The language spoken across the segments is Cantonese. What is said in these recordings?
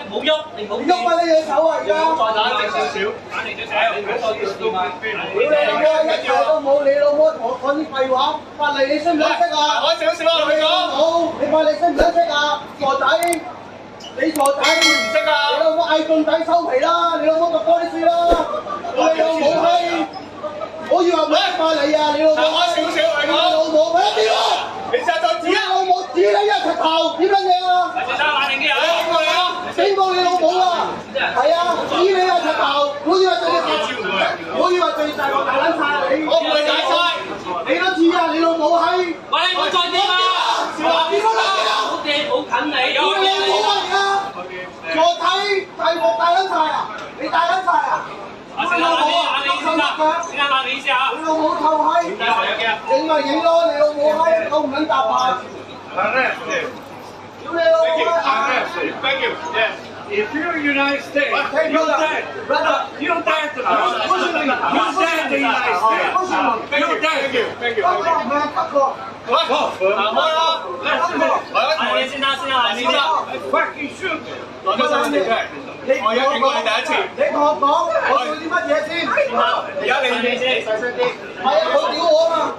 唔好喐，你唔好喐啊！你隻手啊！而家再打你少少，打你隻手，你唔好再叫電話。屌你老母！一齊都冇，你老母同我講啲廢話，法例你識唔識啊？開少少啊，同你講。好，你法例識唔識啊？傻仔，你傻仔，唔識啊！你老母嗌眾仔收皮啦！你老母讀多啲書啦！你老母閪！我以為唔識法例啊！你老母開少少嚟講。你老母咩屌啊！你實在指你老母指你一柒頭，點撚嘢啊？先生冷靜啲啊！警告你啊！警告你老母啊！係啊，指你一柒頭，我以為對大個大撚晒啊你！我唔會解晒，你都知啊！你老母閪！喂，唔好再掂啊！點解啊？好驚，好近你。屌你老母啊！我睇大鑊大撚晒啊！你大撚晒啊！你老母啊！先生冷靜一下。你老母臭閪！影咪影咯！你老母閪，我唔撚答啊！屌你老母啊！ Thank you. Yes. If you're in the United States, you don't dare. You don't dare to. You dare in the United States. You dare. Thank you. Thank you. 唔係得個。行開啦！嚟，先生，先生。 Fucking shoot. 攞咗身份證出嚟。我而家警告你第一次。你同我講，我做啲乜嘢先？而家你先細聲啲。係啊，我屌我啊嘛！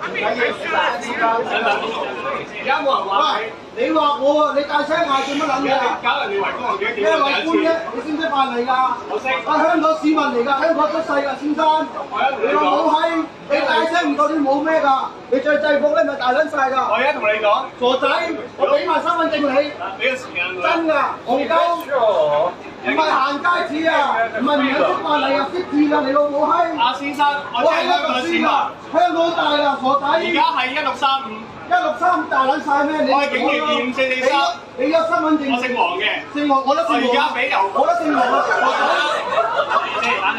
而家冇人話你。你話我啊，你大聲嗌做乜撚嘢啊？搞人哋圍攻，我幾咩圍觀啫？你識唔識法例㗎？我識。我香港市民嚟㗎，香港出世㗎，先生。你老母閪！你大聲唔到你冇咩㗎？你着制服咧咪大撚晒㗎？我而家同你講，傻仔，我俾埋身份證你。俾個時間佢。真㗎，戇鳩。唔係行街紙啊，唔係唔識法例啊，識字㗎，你老母閪！阿先生，我我係真係香港一個先市民。啊，香港大啦，傻仔。而家係1635。 163大撚晒咩？你我係警員2443。你有身份證？我姓黃嘅。姓黃，我都姓黃。我而家俾郵，我都姓黃啊！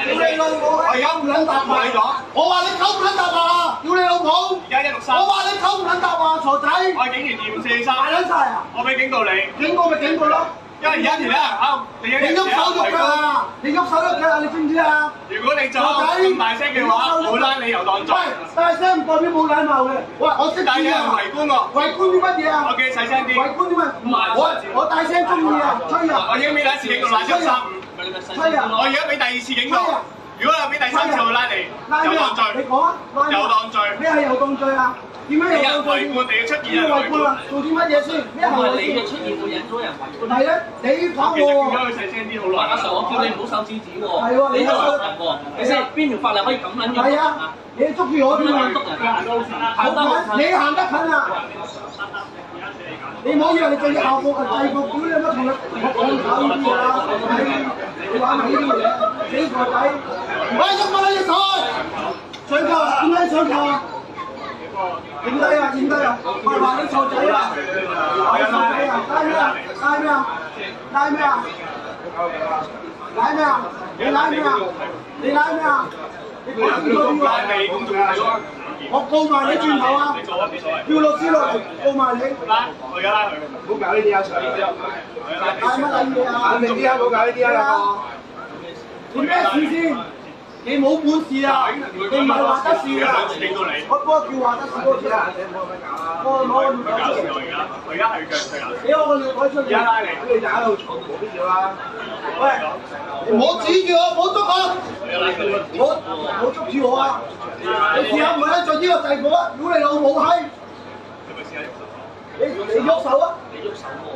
你老母！我而家唔撚答同你講。我話你狗唔撚答啊！屌你老母！而家163。我話你狗唔撚答啊！傻仔！我係警員2443。大撚晒啊！我俾警告你。警告咪警告咯！因為而家條咧啊，你你喐手喐腳啊！你喐手喐腳啊！你知唔知啊？如果你再咁大聲嘅話，我拉你又當罪。喂，大聲唔代表冇禮貌嘅。喂，我識字啊！但係有人圍觀喎。圍觀啲乜嘢啊？我叫你細聲啲。圍觀啲乜？唔係我大聲中意啊！吹啊！我已經俾第一次警告啦，135。吹啊！我而家俾第二次警告。如果有俾第三次，我拉你，有當罪。你講啊！有當罪。咩係有當罪啊？點解有當罪？圍觀，你要出現邊個圍觀啊？做啲乜嘢先？咩行為先？出現會引咗人圍觀。係啊，你講其實叫喎。咗佢細聲啲好耐。阿 Sir，我叫你唔好手指指喎。係喎，你喺度噏喎。你識邊條法例可以咁撚用？係啊，你捉住我添啊！你行得近啊！你唔好以為你着校服係制服，屌你乜同我講搞呢啲啊！你玩埋呢啲嘢，死傻仔！喂，喐乜撚嘢台？上球啊？點解上球啊？點低啊？點低啊？我話你傻仔啊！我傻仔啊！拉咩啊？拉咩啊？拉咩啊？拉咩啊？你拉咩啊？你拉咩啊？你講清楚啲喎！我告埋你轉頭啊！你做啊，冇所謂。叫律師落嚟告埋你。拉，我而家拉佢。唔好搞呢啲啊！上嚟之後，拉乜撚嘢啊？冷靜啲啊！唔好搞呢啲啊！你咩事先？你冇本事啊！你唔係話得事啊！警告你。我嗰個叫話得事嗰個啊！我攞唔搞事我而家係腳佢啊！俾我個尿袋出嚟！而家拉嚟，咁你就喺度嘈，冇必要啦。喂，唔好指住我，唔好捉我！唔好捉住我啊！你試下唔係着呢個制服啊！屌你老母閪！你喐手啊！你喐手喎！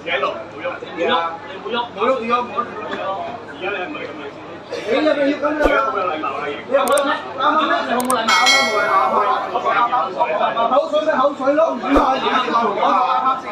你喺度，冇喐。你冇喐，你冇喐，冇喐，而家你係唔係咁樣先？你係咪要咁樣啊？好有禮貌啦，你有冇啱啱咩？你有冇禮貌？口水咪口水咯，唔係啱啱先。